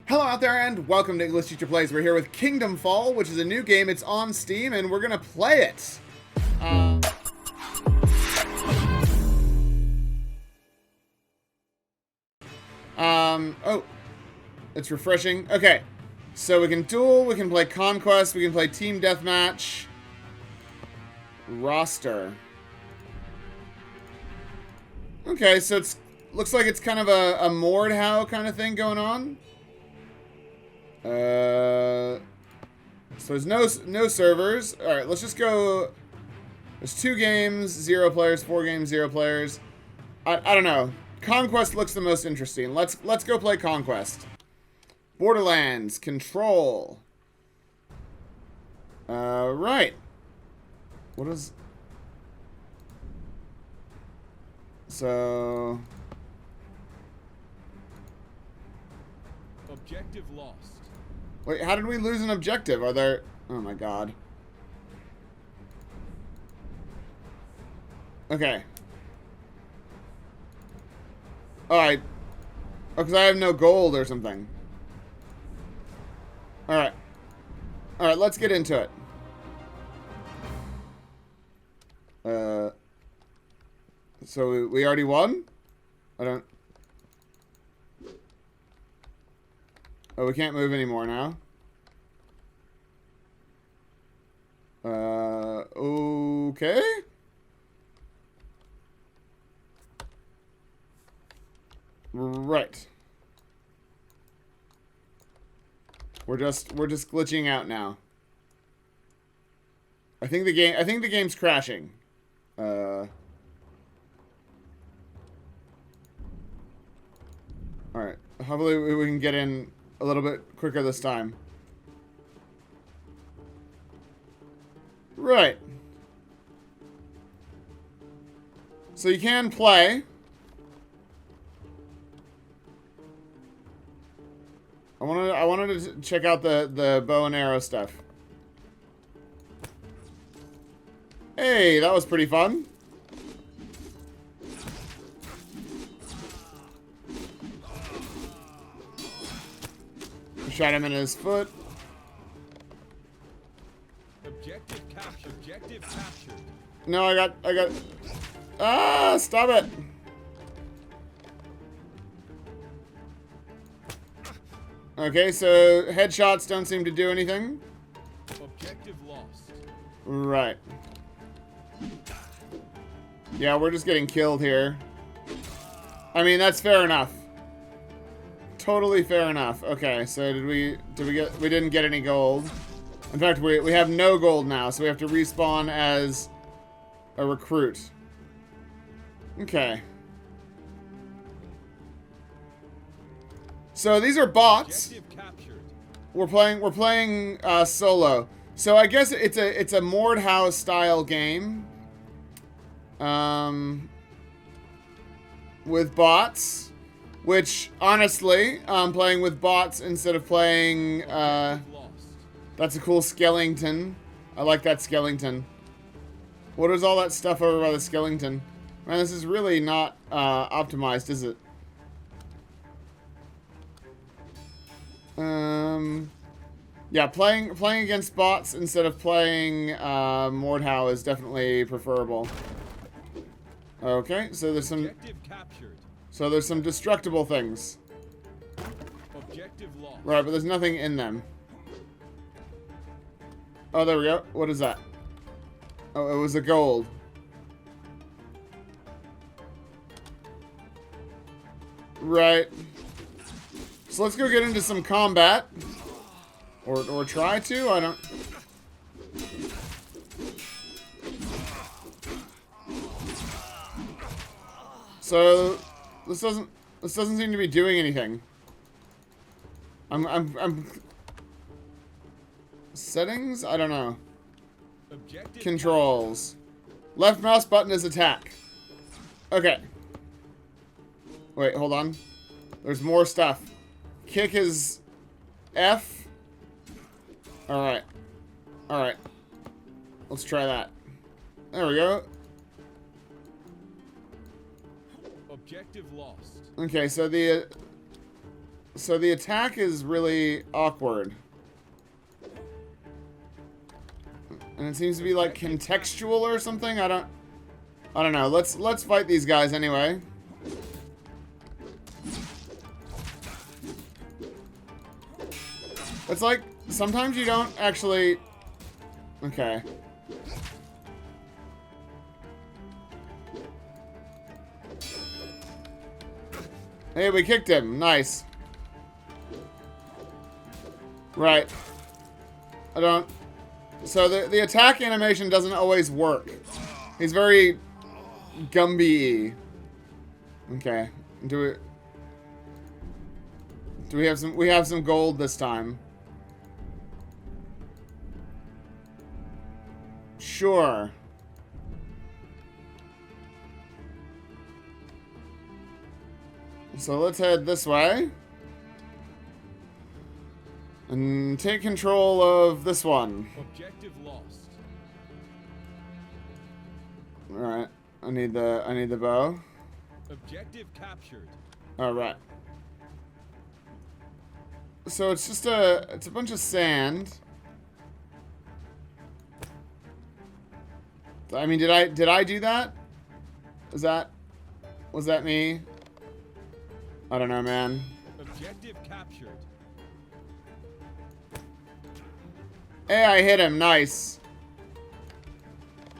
Hello out there and welcome to English Teacher Plays. We're here with Kingdomfall, which is a new game. It's on Steam and we're gonna play it. Oh, it's refreshing. Okay, so we can duel, we can play Conquest, we can play Team Deathmatch. Roster. Okay, so looks like it's kind of a Mordhau kind of thing going on. So there's no servers. All right, let's just go. There's 2 games, 0 players, 4 games, 0 players. I don't know. Conquest looks the most interesting. Let's go play Conquest. Borderlands, Control. Right. What is? So. Objective lost. Wait, how did we lose an objective? Are there... Oh my god. Okay. Alright. Oh, because I have no gold or something. Alright. Alright, let's get into it. So we already won? I don't... Oh, we can't move anymore now. Okay. Right. We're just glitching out now. I think the game's crashing. Alright. Hopefully we can get in a little bit quicker this time. Right. So you can play. I wanted to check out the bow and arrow stuff. Hey, that was pretty fun. Shot him in his foot. Objective captured. Objective captured. No, I got. Ah, stop it. Okay, so headshots don't seem to do anything. Objective lost. Right. Yeah, we're just getting killed here. I mean, that's fair enough. Totally fair enough. Okay, so we didn't get any gold. In fact, we have no gold now, so we have to respawn as a recruit. Okay. So these are bots. We're playing solo. So I guess it's a Mordhau style game. With bots. Which, honestly, playing with bots instead of playing, that's a cool skeleton. I like that skeleton. What is all that stuff over by the skeleton? Man, this is really not, optimized, is it? Yeah, playing against bots instead of playing, Mordhau is definitely preferable. Okay, so there's some... So there's some destructible things. Objective lost. Right, but there's nothing in them. Oh, there we go. What is that? Oh, it was a gold. Right. So let's go get into some combat. Or try to? I don't... So... This doesn't seem to be doing anything. I'm settings? I don't know. Objective Controls. Left mouse button is attack. Okay. Wait, hold on. There's more stuff. Kick is F. Alright. Alright. Let's try that. There we go. Objective lost. Okay, so the So the attack is really awkward. And it seems to be like contextual or something. I don't know. Let's fight these guys anyway. It's like sometimes you don't actually. Okay. Hey, we kicked him. Nice. Right. I don't. So the attack animation doesn't always work. He's very Gumby-y. Okay. Do we have some? We have some gold this time. Sure. So let's head this way. And take control of this one. Objective lost. Alright. I need the bow. Objective captured. Alright. So it's just it's a bunch of sand. I mean, did I do that? Was that me? I don't know, man. Objective captured. Hey, I hit him. Nice.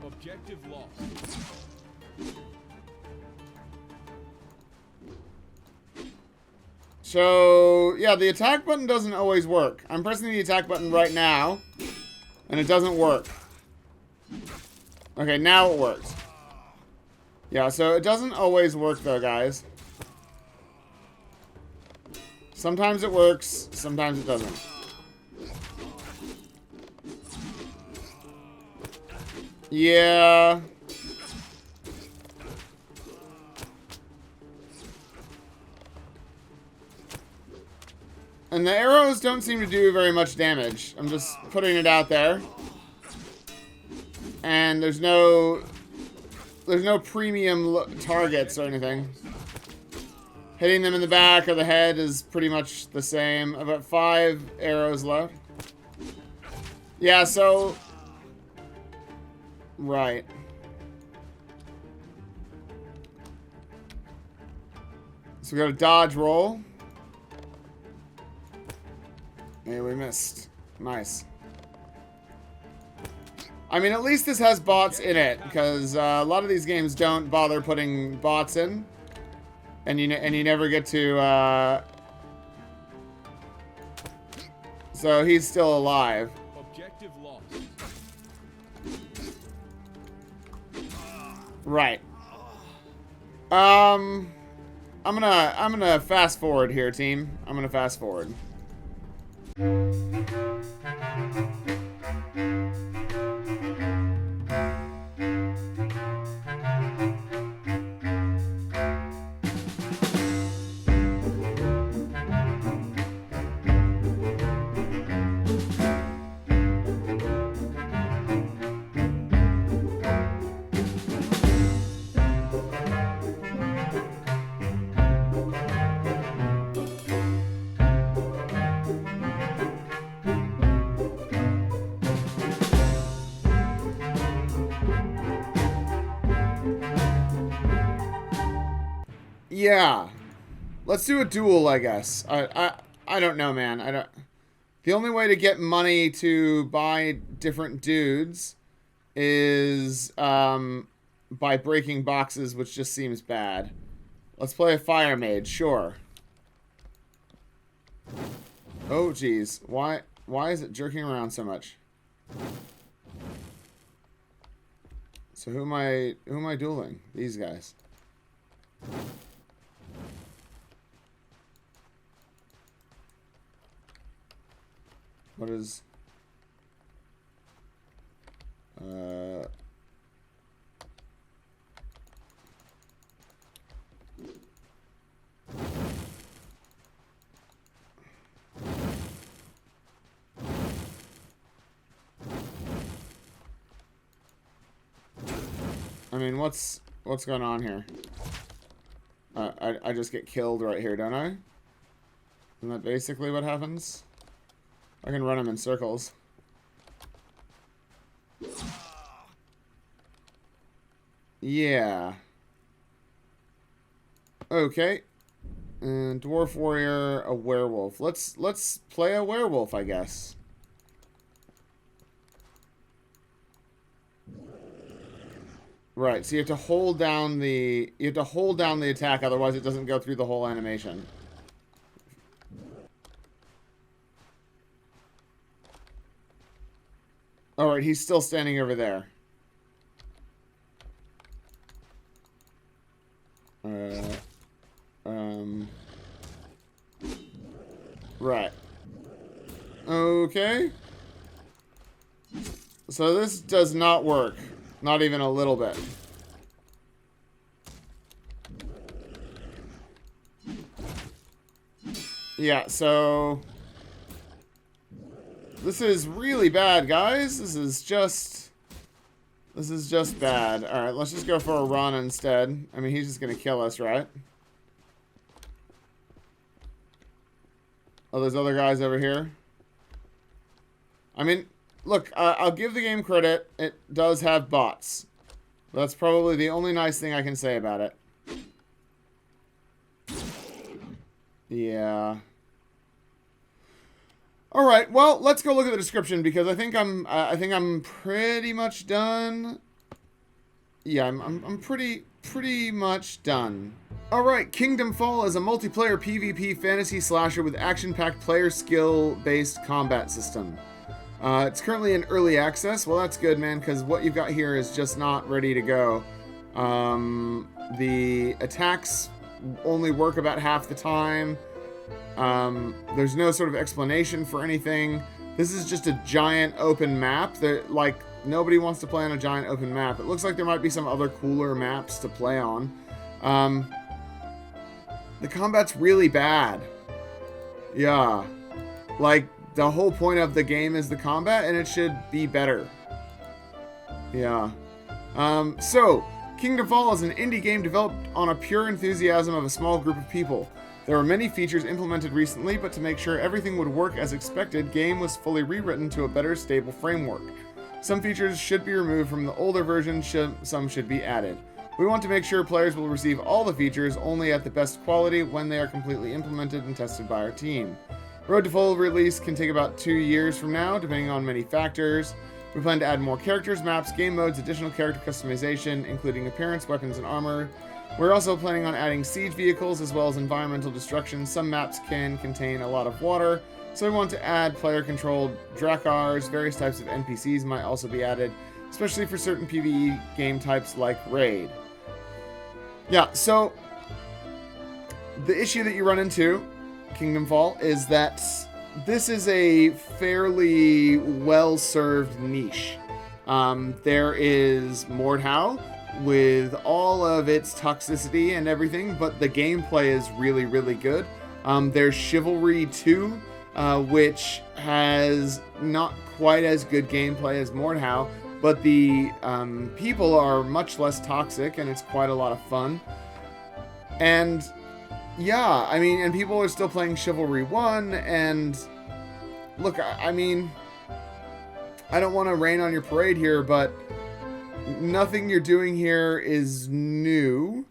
Objective lost. So, yeah, the attack button doesn't always work. I'm pressing the attack button right now, and it doesn't work. Okay, now it works. Yeah, so it doesn't always work, though, guys. Sometimes it works, sometimes it doesn't. Yeah. And the arrows don't seem to do very much damage. I'm just putting it out there. And there's no premium targets or anything. Hitting them in the back or the head is pretty much the same. I've got 5 arrows left. Yeah, so... Right. So we got a dodge roll. Yeah, we missed. Nice. I mean, at least this has bots in it, because a lot of these games don't bother putting bots in. And you never get to, So he's still alive. Objective lost. Right. I'm gonna fast forward here, team. I'm gonna fast forward. Yeah. Let's do a duel, I guess. I don't know, man. I don't... The only way to get money to buy different dudes is by breaking boxes, which just seems bad. Let's play a fire mage, sure. Oh, geez. Why is it jerking around so much? So who am I dueling? These guys. What is... I mean, what's going on here? I just get killed right here, don't I? Isn't that basically what happens? I can run him in circles. Yeah. Okay. And dwarf warrior, a werewolf. Let's play a werewolf, I guess. Right, so you have to hold down the attack, otherwise it doesn't go through the whole animation. Alright, he's still standing over there. Right. Okay. So this does not work. Not even a little bit. Yeah, so... This is really bad, guys. This is just bad. Alright, let's just go for a run instead. I mean, he's just gonna kill us, right? Oh, there's other guys over here. I mean, look, I'll give the game credit. It does have bots. That's probably the only nice thing I can say about it. Yeah. All right. Well, let's go look at the description because I think I'm pretty much done. Yeah, I'm pretty much done. All right, Kingdomfall is a multiplayer PvP fantasy slasher with action-packed player skill-based combat system. It's currently in early access. Well, that's good, man, because what you've got here is just not ready to go. The attacks only work about half the time. There's no sort of explanation for anything. This is just a giant open map. Like, nobody wants to play on a giant open map. It looks like there might be some other cooler maps to play on. The combat's really bad. Yeah. Like, the whole point of the game is the combat, and it should be better. Yeah. So, Kingdomfall is an indie game developed on a pure enthusiasm of a small group of people. There were many features implemented recently, but to make sure everything would work as expected, game was fully rewritten to a better, stable framework. Some features should be removed from the older version, some should be added. We want to make sure players will receive all the features only at the best quality when they are completely implemented and tested by our team. Road to full release can take about 2 years from now, depending on many factors. We plan to add more characters, maps, game modes, additional character customization, including appearance, weapons, and armor. We're also planning on adding siege vehicles as well as environmental destruction. Some maps can contain a lot of water, so we want to add player-controlled Drakars. Various types of NPCs might also be added, especially for certain PvE game types like Raid. Yeah, so the issue that you run into, Kingdomfall, is that this is a fairly well-served niche. There is Mordhau with all of its toxicity and everything, but the gameplay is really, really good. There's Chivalry 2, which has not quite as good gameplay as Mordhau, but the people are much less toxic, and it's quite a lot of fun. And yeah, I mean, and people are still playing Chivalry 1, and look, I mean, I don't want to rain on your parade here, but nothing you're doing here is new,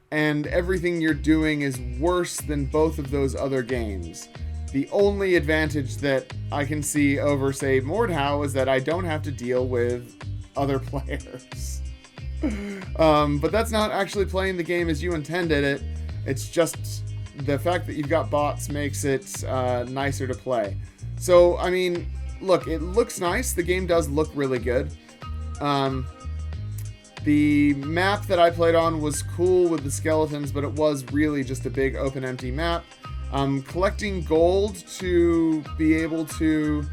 and everything you're doing is worse than both of those other games. The only advantage that I can see over, say, Mordhau is that I don't have to deal with other players. But that's not actually playing the game as you intended it. It's just the fact that you've got bots makes it nicer to play. So, I mean, look, it looks nice. The game does look really good. The map that I played on was cool with the skeletons, but it was really just a big open empty map. Collecting gold to be able to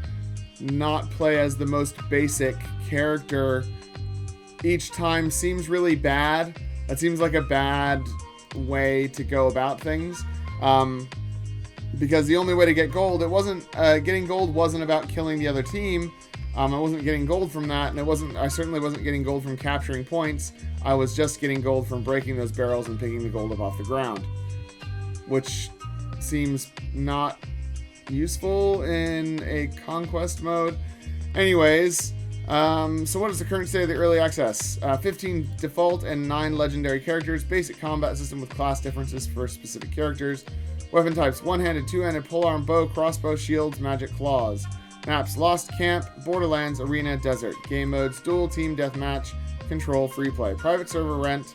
not play as the most basic character each time seems really bad. That seems like a bad way to go about things. Because the only way to get gold, getting gold wasn't about killing the other team. I wasn't getting gold from that, and I certainly wasn't getting gold from capturing points. I was just getting gold from breaking those barrels and picking the gold up off the ground. Which seems not useful in a conquest mode. Anyways, so what is the current state of the early access? 15 default and 9 legendary characters. Basic combat system with class differences for specific characters. Weapon types: one-handed, two-handed, polearm, bow, crossbow, shields, magic, claws. Maps: Lost Camp, Borderlands, Arena, Desert. Game modes: Duel, Team Deathmatch, Control, Free Play. Private server rent.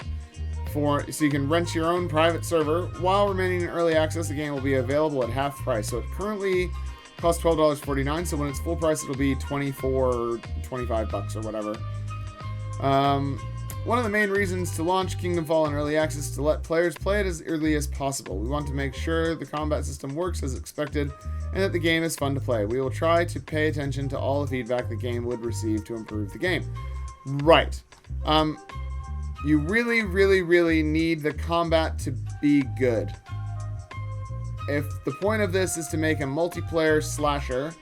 So you can rent your own private server. While remaining in early access, the game will be available at half price. So it currently costs $12.49, so when it's full price, it'll be $24 or $25 or whatever. One of the main reasons to launch Kingdomfall in early access is to let players play it as early as possible. We want to make sure the combat system works as expected and that the game is fun to play. We will try to pay attention to all the feedback the game would receive to improve the game. Right. You really, really, really need the combat to be good. If the point of this is to make a multiplayer slasher,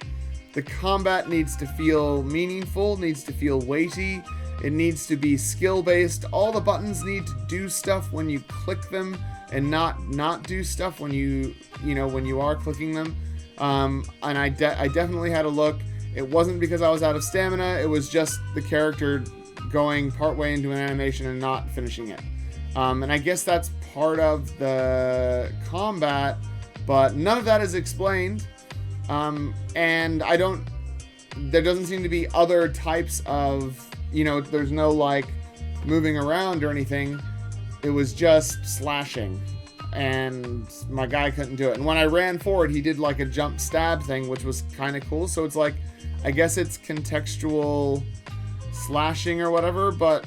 the combat needs to feel meaningful, needs to feel weighty, it needs to be skill-based. All the buttons need to do stuff when you click them and not do stuff when you are clicking them. And I definitely had a look. It wasn't because I was out of stamina, it was just the character going partway into an animation and not finishing it. And I guess that's part of the combat, but none of that is explained. And there doesn't seem to be other types of, there's no like moving around or anything. It was just slashing, and my guy couldn't do it. And when I ran forward, he did like a jump stab thing, which was kind of cool. So it's like, I guess it's contextual slashing or whatever, but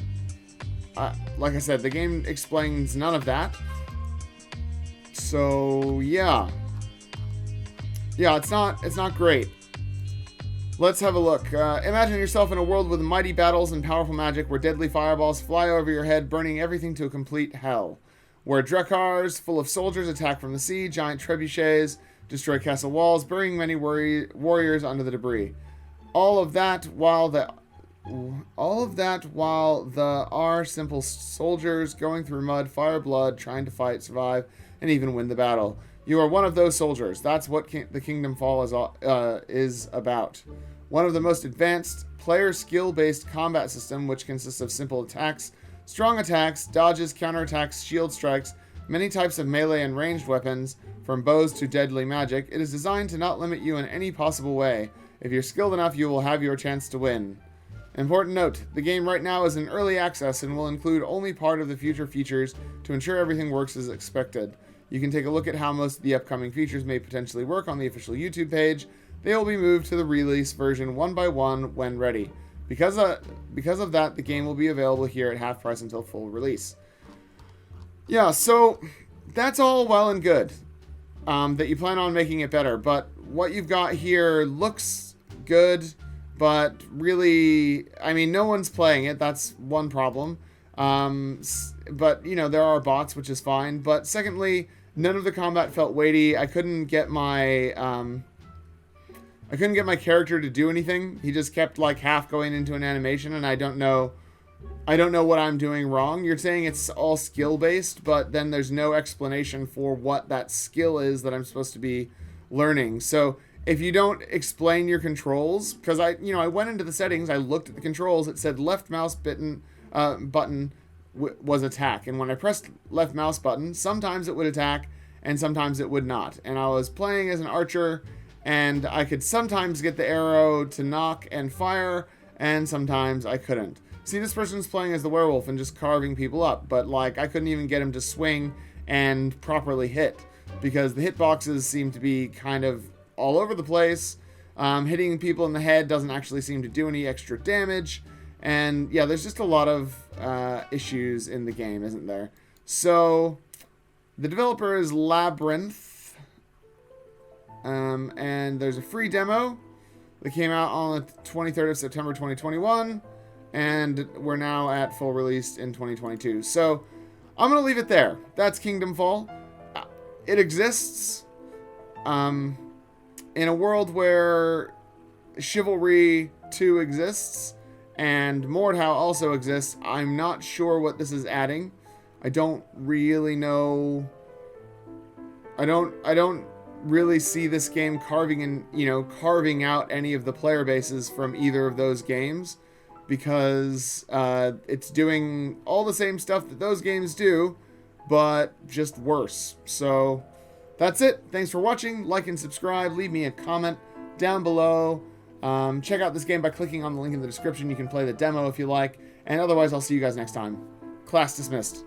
like I said, the game explains none of that. So yeah, it's not great. Let's have a look. Imagine yourself in a world with mighty battles and powerful magic, where deadly fireballs fly over your head, burning everything to a complete hell. Where Drekars full of soldiers attack from the sea, giant trebuchets destroy castle walls, burying many warriors under the debris. All of that while the are simple soldiers going through mud, fire, blood, trying to fight, survive, and even win the battle. You are one of those soldiers. That's what the Kingdomfall is about. One of the most advanced player skill-based combat system, which consists of simple attacks, strong attacks, dodges, counterattacks, shield strikes, many types of melee and ranged weapons, from bows to deadly magic. It is designed to not limit you in any possible way. If you're skilled enough, you will have your chance to win. Important note, the game right now is in early access and will include only part of the future features to ensure everything works as expected. You can take a look at how most of the upcoming features may potentially work on the official YouTube page. They will be moved to the release version one by one when ready. Because of that, the game will be available here at half price until full release. Yeah, so that's all well and good, that you plan on making it better, but what you've got here looks good, but really, I mean, no one's playing it. That's one problem. But, there are bots, which is fine. But secondly, none of the combat felt weighty. I couldn't get my character to do anything. He just kept like half going into an animation, and I don't know what I'm doing wrong. You're saying it's all skill based, but then there's no explanation for what that skill is that I'm supposed to be learning. So if you don't explain your controls, because I went into the settings, I looked at the controls, it said left mouse button was attack, and when I pressed left mouse button, sometimes it would attack and sometimes it would not. And I was playing as an archer, and I could sometimes get the arrow to knock and fire, and sometimes I couldn't. See, this person's playing as the werewolf and just carving people up, but like I couldn't even get him to swing and properly hit because the hitboxes seem to be kind of all over the place. Hitting people in the head doesn't actually seem to do any extra damage. And yeah, there's just a lot of issues in the game, isn't there? So the developer is Labyrinth. And there's a free demo that came out on the 23rd of September 2021. And we're now at full release in 2022. So I'm going to leave it there. That's Kingdomfall. It exists. In a world where Chivalry 2 exists and Mordhau also exists, I'm not sure what this is adding. I don't really know I don't really see this game carving out any of the player bases from either of those games, because it's doing all the same stuff that those games do, but just worse. So that's it. Thanks for watching. Like and subscribe. Leave me a comment down below. Check out this game by clicking on the link in the description. You can play the demo if you like. And otherwise, I'll see you guys next time. Class dismissed.